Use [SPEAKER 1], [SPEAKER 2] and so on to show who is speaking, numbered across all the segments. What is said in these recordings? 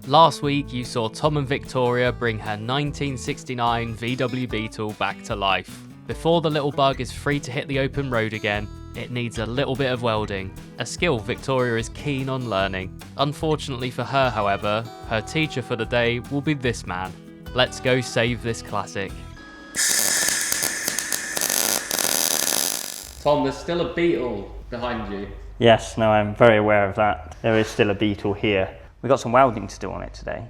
[SPEAKER 1] Last week you saw Tom and Victoria bring her 1969 VW Beetle back to life. Before the little bug is free to hit the open road again, it needs a little bit of welding, a skill Victoria is keen on learning. Unfortunately for her, however, her teacher for the day will be this man. Let's go save this classic. Tom, there's still a Beetle behind you.
[SPEAKER 2] Yes, no, I'm very aware of that. There is still a Beetle here. We've got some welding to do on it today.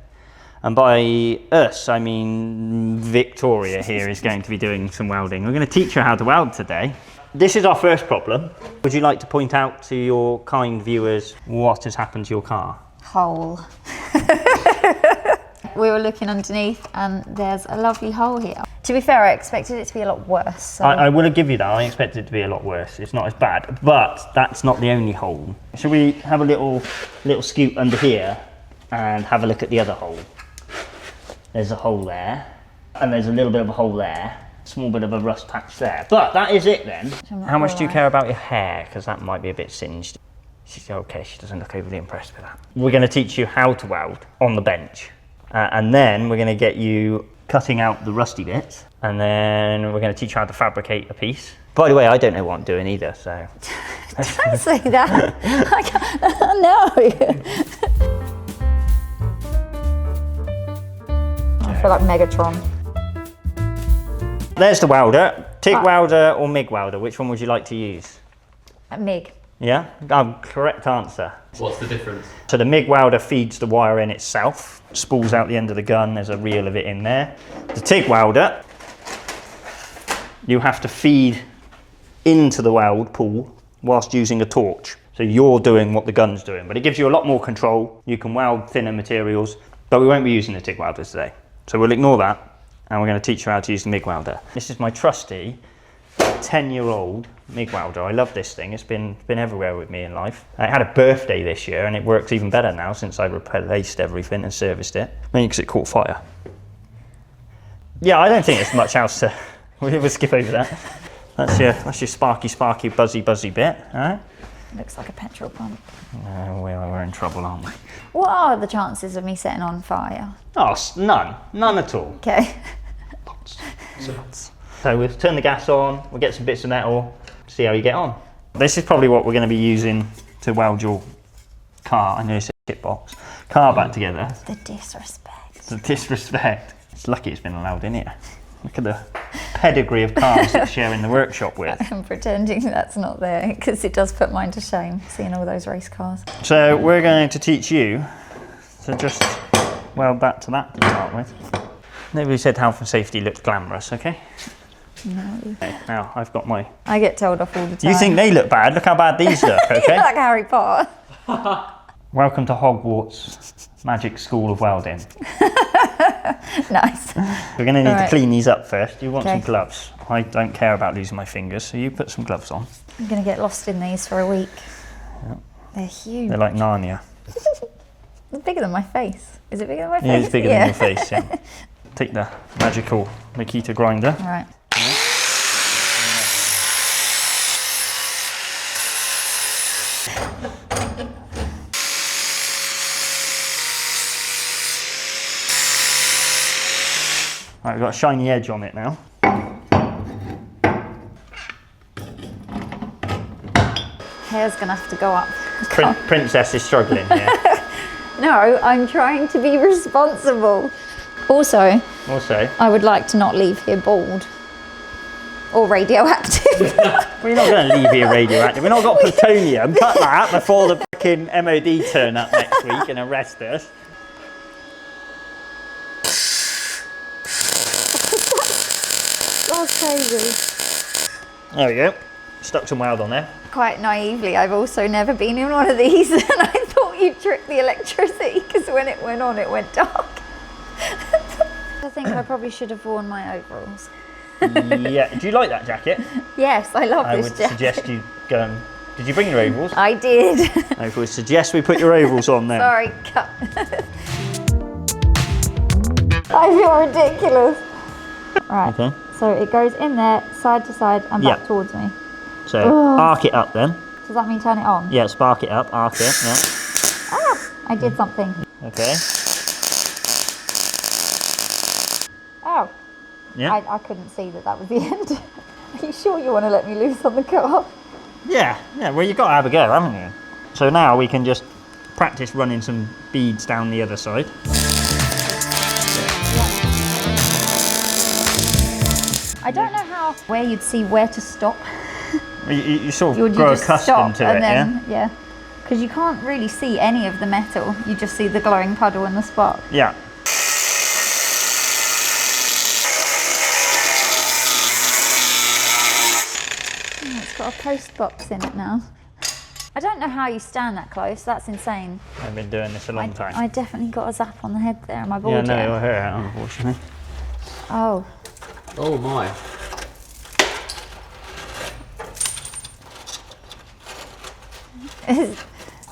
[SPEAKER 2] And by us, I mean Victoria here is going to be doing some welding. We're going to teach her how to weld today. This is our first problem. Would you like to point out to your kind viewers what has happened to your car?
[SPEAKER 3] Hole. We were looking underneath and there's a lovely hole here. To be fair, I expected it to be a lot worse. So.
[SPEAKER 2] I will give you that. I expected it to be a lot worse. It's not as bad, but that's not the only hole. Shall we have a little scoot under here and have a look at the other hole? There's a hole there, and there's a little bit of a hole there. Small bit of a rust patch there. But that is it then. How much do you care about your hair? Because that might be a bit singed. She's okay, she doesn't look overly impressed with that. We're going to teach you how to weld on the bench. And then we're going to get you cutting out the rusty bits. And then we're going to teach you how to fabricate a piece. By the way, I don't know what I'm doing either, so...
[SPEAKER 3] Don't say that. No. I feel like Megatron.
[SPEAKER 2] There's the welder. TIG welder or MIG welder, which one would you like to use?
[SPEAKER 3] MIG.
[SPEAKER 2] Yeah? Correct answer.
[SPEAKER 1] What's the difference?
[SPEAKER 2] So the MIG welder feeds the wire in itself, spools out the end of the gun, there's a reel of it in there. The TIG welder, you have to feed into the weld pool whilst using a torch. So you're doing what the gun's doing, but it gives you a lot more control. You can weld thinner materials, but we won't be using the TIG welders today. So we'll ignore that, and we're going to teach you how to use the MIG welder. This is my trusty 10-year-old MIG welder. I love this thing. It's been everywhere with me in life. I had a birthday this year and it works even better now since I replaced everything and serviced it. Mainly because it caught fire. Yeah, I don't think there's much else to... We'll skip over that. That's your sparky, buzzy bit. All right?
[SPEAKER 3] Looks like a petrol pump.
[SPEAKER 2] We're in trouble, aren't we?
[SPEAKER 3] What are the chances of me setting on fire?
[SPEAKER 2] Oh, none at all.
[SPEAKER 3] Okay.
[SPEAKER 2] Lots. So we'll turn the gas on, we'll get some bits of metal, see how you get on. This is probably what we're going to be using to weld your car, I know it's a kit box, car back together.
[SPEAKER 3] The disrespect.
[SPEAKER 2] The disrespect. It's lucky it's been allowed in here. Look at the pedigree of cars that share in the workshop with.
[SPEAKER 3] I'm pretending that's not there because it does put mine to shame, seeing all those race cars.
[SPEAKER 2] So we're going to teach you to just weld that to that to start with. Nobody said health and safety looked glamorous, okay?
[SPEAKER 3] No.
[SPEAKER 2] Okay, now I've got my...
[SPEAKER 3] I get told off all the time.
[SPEAKER 2] You think they look bad? Look how bad these look, okay?
[SPEAKER 3] You look like Harry Potter.
[SPEAKER 2] Welcome to Hogwarts Magic School of Welding.
[SPEAKER 3] Nice.
[SPEAKER 2] We're going to need to clean these up first. You want some
[SPEAKER 3] Okay.
[SPEAKER 2] gloves. I don't care about losing my fingers, so you put some gloves on.
[SPEAKER 3] I'm going to get lost in these for a week. Yep. They're huge.
[SPEAKER 2] They're like Narnia.
[SPEAKER 3] It's bigger than my face. Is it bigger than my face?
[SPEAKER 2] Yeah, it's bigger than your face, yeah. Take the magical Makita grinder.
[SPEAKER 3] All right.
[SPEAKER 2] Right, we've got a shiny edge on it now.
[SPEAKER 3] Hair's going to have to go up.
[SPEAKER 2] Princess is struggling here.
[SPEAKER 3] No, I'm trying to be responsible. Also, I would like to not leave here bald or radioactive.
[SPEAKER 2] We're not going to leave here radioactive. We've not got plutonium. Cut that before the freaking MOD turn up next week and arrest us.
[SPEAKER 3] That's crazy.
[SPEAKER 2] There we go. Stuck some weld on there.
[SPEAKER 3] Quite naively, I've also never been in one of these, and I thought you'd trick the electricity because when it went on, it went dark. I think I probably should have worn my overalls.
[SPEAKER 2] Yeah. Do you like that jacket?
[SPEAKER 3] Yes, I love
[SPEAKER 2] I
[SPEAKER 3] this
[SPEAKER 2] would
[SPEAKER 3] jacket.
[SPEAKER 2] suggest you go and... Did you bring your overalls?
[SPEAKER 3] I did.
[SPEAKER 2] I would suggest we put your overalls on then.
[SPEAKER 3] Sorry, cut. I feel ridiculous. Right,
[SPEAKER 2] Okay.
[SPEAKER 3] so it goes in there, side to side, and back
[SPEAKER 2] Yeah.
[SPEAKER 3] towards me.
[SPEAKER 2] So arc it up then.
[SPEAKER 3] Does that mean turn it on?
[SPEAKER 2] Yeah, spark it up, arc it, yeah.
[SPEAKER 3] Ah, I did something.
[SPEAKER 2] Okay.
[SPEAKER 3] Oh.
[SPEAKER 2] Yeah.
[SPEAKER 3] I couldn't see that was the end. Are you sure you want to let me loose on the car?
[SPEAKER 2] Yeah, well, you've got to have a go, haven't you? So now we can just practice running some beads down the other side.
[SPEAKER 3] I don't know where you'd see where to stop.
[SPEAKER 2] You sort
[SPEAKER 3] Would
[SPEAKER 2] of
[SPEAKER 3] you
[SPEAKER 2] grow
[SPEAKER 3] just
[SPEAKER 2] accustomed
[SPEAKER 3] stop
[SPEAKER 2] to
[SPEAKER 3] and
[SPEAKER 2] it,
[SPEAKER 3] then,
[SPEAKER 2] yeah?
[SPEAKER 3] Because you can't really see any of the metal. You just see the glowing puddle and the spark.
[SPEAKER 2] Yeah.
[SPEAKER 3] Oh, it's got a post box in it now. I don't know how you stand that close. That's insane.
[SPEAKER 2] I've been doing this a long time.
[SPEAKER 3] I definitely got a zap on the head there. Am I
[SPEAKER 2] Yeah,
[SPEAKER 3] bored
[SPEAKER 2] no,
[SPEAKER 3] yet?
[SPEAKER 2] you're here, unfortunately.
[SPEAKER 3] Oh.
[SPEAKER 1] Oh my.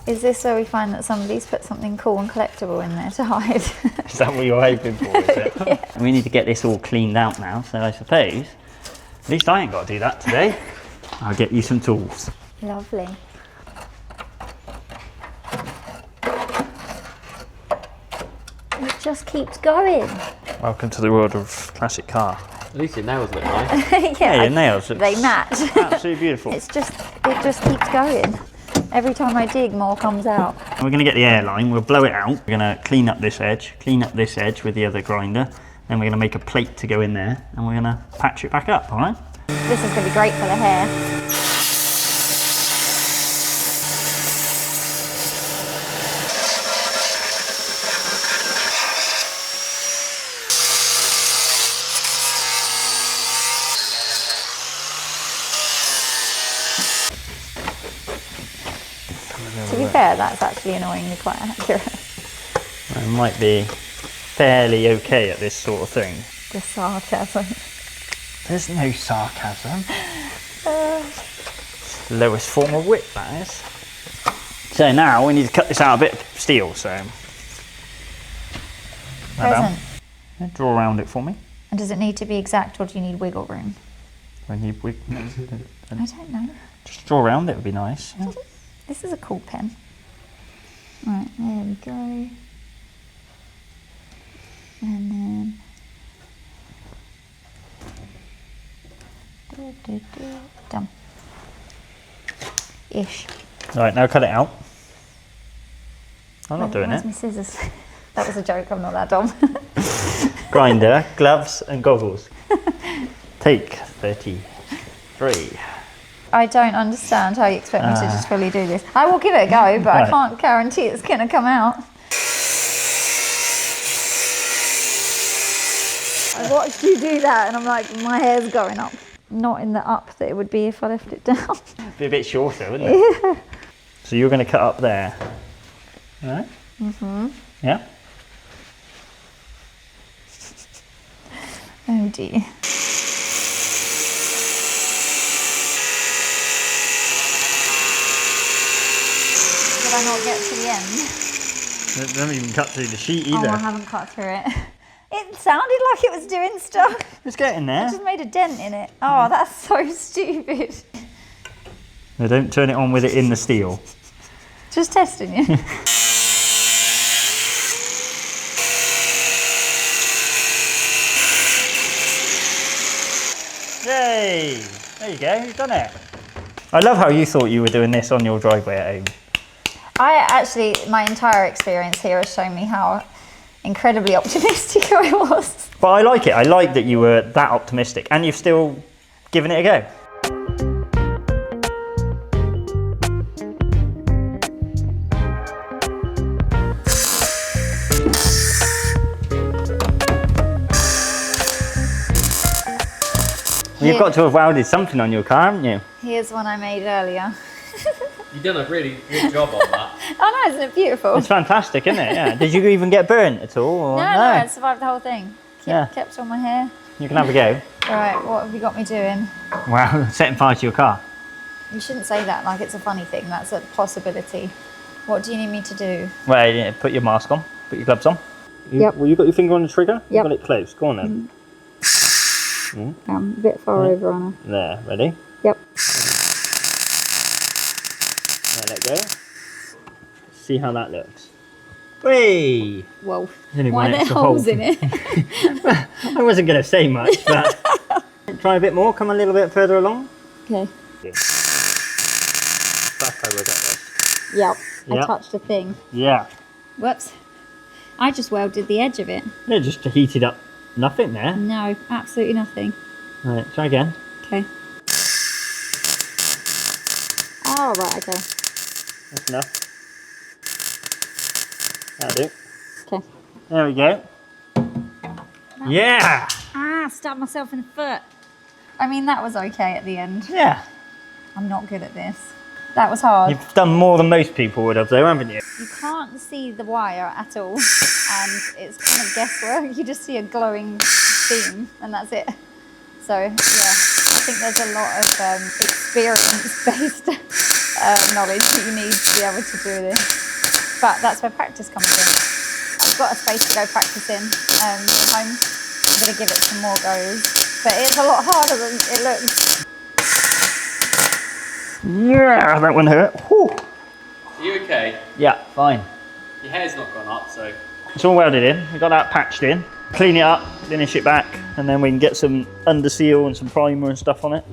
[SPEAKER 3] Is this where we find that somebody's put something cool and collectible in there to hide?
[SPEAKER 2] Is that what you're hoping for, is it?
[SPEAKER 3] Yeah.
[SPEAKER 2] We need to get this all cleaned out now, so I suppose, at least I ain't got to do that today. I'll get you some tools.
[SPEAKER 3] Lovely. It just keeps going.
[SPEAKER 2] Welcome to the world of classic car.
[SPEAKER 1] At least your nails look nice.
[SPEAKER 2] Yeah, your nails look
[SPEAKER 3] They match.
[SPEAKER 2] absolutely beautiful.
[SPEAKER 3] It just keeps going. Every time I dig, more comes out.
[SPEAKER 2] We're going to get the airline, we'll blow it out. We're going to clean up this edge with the other grinder. Then we're going to make a plate to go in there and we're going to patch it back up, all right?
[SPEAKER 3] This is going to be great for the hair. To be fair, that's actually annoyingly quite accurate.
[SPEAKER 2] It might be fairly okay at this sort of thing.
[SPEAKER 3] The sarcasm.
[SPEAKER 2] There's no sarcasm. Lowest form of wit, that is. So now we need to cut this out a bit of steel, so...
[SPEAKER 3] Present.
[SPEAKER 2] Yeah, draw around it for me.
[SPEAKER 3] And does it need to be exact or do you need wiggle room?
[SPEAKER 2] I need
[SPEAKER 3] I don't know.
[SPEAKER 2] Just draw around it would be nice. Yeah.
[SPEAKER 3] This is a cool pen. Right, there we go. And then... Done. Ish.
[SPEAKER 2] Right, now cut it out. I'm not doing
[SPEAKER 3] Where's
[SPEAKER 2] it.
[SPEAKER 3] my scissors? That was a joke, I'm not that dumb.
[SPEAKER 2] Grinder, gloves and goggles. Take 33.
[SPEAKER 3] I don't understand how you expect me to just fully do this. I will give it a go, but I can't guarantee it's going to come out. I watched you do that and I'm like, my hair's going up. Not in the up that it would be if I left it down.
[SPEAKER 2] It'd be a bit shorter, wouldn't it?
[SPEAKER 3] Yeah.
[SPEAKER 2] So you're going to cut up there. All right?
[SPEAKER 3] Mm-hmm.
[SPEAKER 2] Yeah?
[SPEAKER 3] Oh dear. Did I not get to the end?
[SPEAKER 2] It doesn't even cut through the sheet
[SPEAKER 3] Oh,
[SPEAKER 2] either.
[SPEAKER 3] I haven't cut through it. It sounded like it was doing stuff.
[SPEAKER 2] It's getting there.
[SPEAKER 3] I just made a dent in it. Oh, that's so stupid.
[SPEAKER 2] No, don't turn it on with it in the steel.
[SPEAKER 3] Just testing you.
[SPEAKER 2] Yay! There you go, you've done it. I love how you thought you were doing this on your driveway at home.
[SPEAKER 3] My entire experience here has shown me how incredibly optimistic I was.
[SPEAKER 2] But I like it. I like that you were that optimistic and you've still given it a go. You've got to have welded something on your car, haven't you?
[SPEAKER 3] Here's one I made earlier.
[SPEAKER 1] You've done a really good job on that.
[SPEAKER 3] Oh no, isn't it beautiful?
[SPEAKER 2] It's fantastic, isn't it? Yeah. Did you even get burnt at all? Or?
[SPEAKER 3] No, I survived the whole thing.
[SPEAKER 2] Yeah.
[SPEAKER 3] Kept on my hair.
[SPEAKER 2] You can have a go.
[SPEAKER 3] Alright, what have you got me doing?
[SPEAKER 2] Wow, setting fire to your car.
[SPEAKER 3] You shouldn't say that like it's a funny thing. That's a possibility. What do you need me to do?
[SPEAKER 2] Well, yeah, put your mask on, put your gloves on.
[SPEAKER 3] Yep.
[SPEAKER 2] Well, you got your finger on the trigger?
[SPEAKER 3] Yep.
[SPEAKER 2] You got it close. Go on then.
[SPEAKER 3] I'm a bit far over on her.
[SPEAKER 2] There, ready?
[SPEAKER 3] Yep.
[SPEAKER 2] Now let go. See how that looks. Whey!
[SPEAKER 3] Whoa.
[SPEAKER 2] Only
[SPEAKER 3] Why
[SPEAKER 2] one
[SPEAKER 3] are there
[SPEAKER 2] extra
[SPEAKER 3] holes
[SPEAKER 2] hole.
[SPEAKER 3] in it?
[SPEAKER 2] I wasn't going to say much, but try a bit more. Come a little bit further along.
[SPEAKER 3] Okay.
[SPEAKER 2] That's how we'll get this.
[SPEAKER 3] Yep. I
[SPEAKER 2] Yep.
[SPEAKER 3] touched a thing.
[SPEAKER 2] Yeah.
[SPEAKER 3] Whoops. I just welded the edge of it.
[SPEAKER 2] No, just heated up. Nothing there.
[SPEAKER 3] No, absolutely nothing.
[SPEAKER 2] Right, try again.
[SPEAKER 3] Okay. Oh, right, okay.
[SPEAKER 2] That's enough. That'll do.
[SPEAKER 3] Okay.
[SPEAKER 2] There we go. Yeah!
[SPEAKER 3] Ah, stabbed myself in the foot. I mean, that was okay at the end.
[SPEAKER 2] Yeah.
[SPEAKER 3] I'm not good at this. That was hard.
[SPEAKER 2] You've done more than most people would have though, haven't you?
[SPEAKER 3] You can't see the wire at all, and it's kind of guesswork. You just see a glowing beam, and that's it. So, yeah, I think there's a lot of experience-based knowledge that you need to be able to do this. But that's where practice comes in. I've got a space to go practice in at home. I'm going to give it some more goes. But it's a lot harder than it looks.
[SPEAKER 2] Yeah, that one hurt. Whew.
[SPEAKER 1] Are you okay?
[SPEAKER 2] Yeah, fine.
[SPEAKER 1] Your hair's not gone up, so...
[SPEAKER 2] It's all welded in. We've got that patched in. Clean it up, finish it back, and then we can get some under seal and some primer and stuff on it.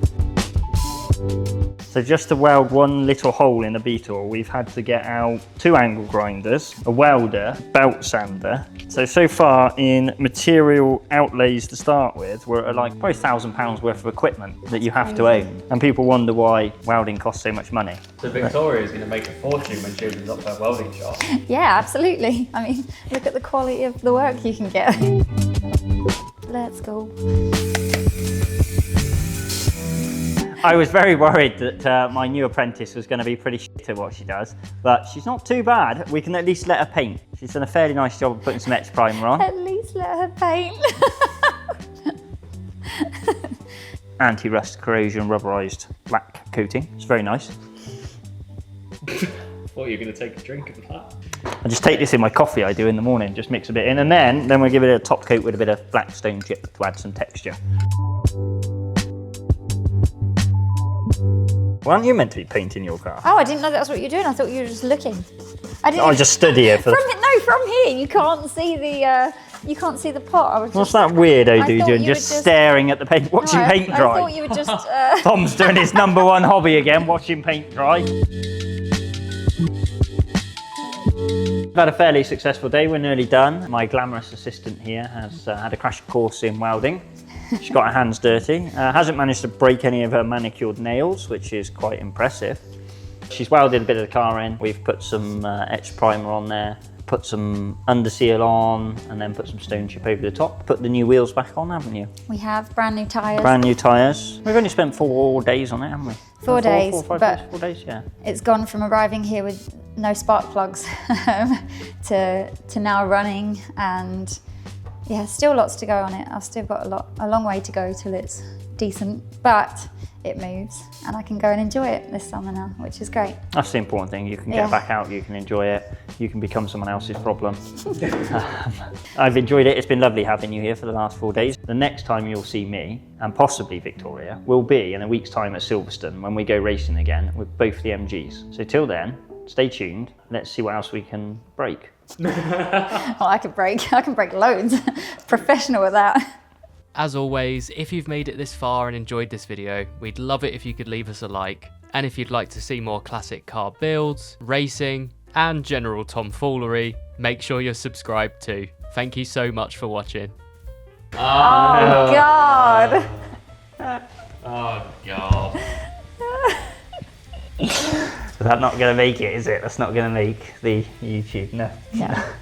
[SPEAKER 2] So just to weld one little hole in a Beetle, we've had to get out 2 angle grinders, a welder, belt sander. So far in material outlays to start with, we're at like probably £1,000 worth of equipment that you have to own. And people wonder why welding costs so much money.
[SPEAKER 1] So Victoria's going to make a fortune when she opens up her welding shop.
[SPEAKER 3] Yeah, absolutely. I mean, look at the quality of the work you can get. Let's go.
[SPEAKER 2] I was very worried that my new apprentice was going to be pretty shit at what she does, but she's not too bad. We can at least let her paint. She's done a fairly nice job of putting some etch primer on.
[SPEAKER 3] At least let her paint.
[SPEAKER 2] Anti-rust corrosion rubberized black coating. It's very nice.
[SPEAKER 1] Thought you were going to take a drink of that.
[SPEAKER 2] I just take this in my coffee I do in the morning, just mix a bit in, and then we'll give it a top coat with a bit of black stone chip to add some texture. Well, aren't you meant to be painting your car?
[SPEAKER 3] Oh, I didn't know that was what you're doing. I thought you were just looking.
[SPEAKER 2] I just stood here for
[SPEAKER 3] from here. You can't see the pot. I was
[SPEAKER 2] What's
[SPEAKER 3] just,
[SPEAKER 2] that weirdo
[SPEAKER 3] I
[SPEAKER 2] dude
[SPEAKER 3] thought
[SPEAKER 2] doing?
[SPEAKER 3] you were
[SPEAKER 2] Just staring at the paint, watching
[SPEAKER 3] No,
[SPEAKER 2] paint
[SPEAKER 3] I
[SPEAKER 2] dry.
[SPEAKER 3] thought you were just.
[SPEAKER 2] Tom's doing his #1 hobby again, watching paint dry. We've had a fairly successful day, we're nearly done. My glamorous assistant here has had a crash course in welding. She's got her hands dirty. Hasn't managed to break any of her manicured nails, which is quite impressive. She's welded a bit of the car in. We've put some etched primer on there, put some under seal on, and then put some stone chip over the top. Put the new wheels back on, haven't you?
[SPEAKER 3] We have brand new tyres.
[SPEAKER 2] Brand new tyres. We've only spent 4 days on it, haven't we?
[SPEAKER 3] 4 days,
[SPEAKER 2] 4 or 5
[SPEAKER 3] but
[SPEAKER 2] days, 4 days, yeah.
[SPEAKER 3] It's gone from arriving here with no spark plugs to now running, and yeah, still lots to go on it. I've still got a long way to go till it's decent, but it moves and I can go and enjoy it this summer now, which is great.
[SPEAKER 2] That's the important thing. You can get back out, you can enjoy it, you can become someone else's problem. I've enjoyed it. It's been lovely having you here for the last 4 days. The next time you'll see me, and possibly Victoria, will be in a week's time at Silverstone when we go racing again with both the MGs. So till then, stay tuned. Let's see what else we can break.
[SPEAKER 3] Well, I can break loads. Professional with that.
[SPEAKER 1] As always, if you've made it this far and enjoyed this video, we'd love it if you could leave us a like. And if you'd like to see more classic car builds, racing, and general tomfoolery, make sure you're subscribed too. Thank you so much for watching.
[SPEAKER 3] Oh God.
[SPEAKER 1] Oh God.
[SPEAKER 2] That's not going to make it, is it? That's not going to make the YouTube, no.
[SPEAKER 3] Yeah.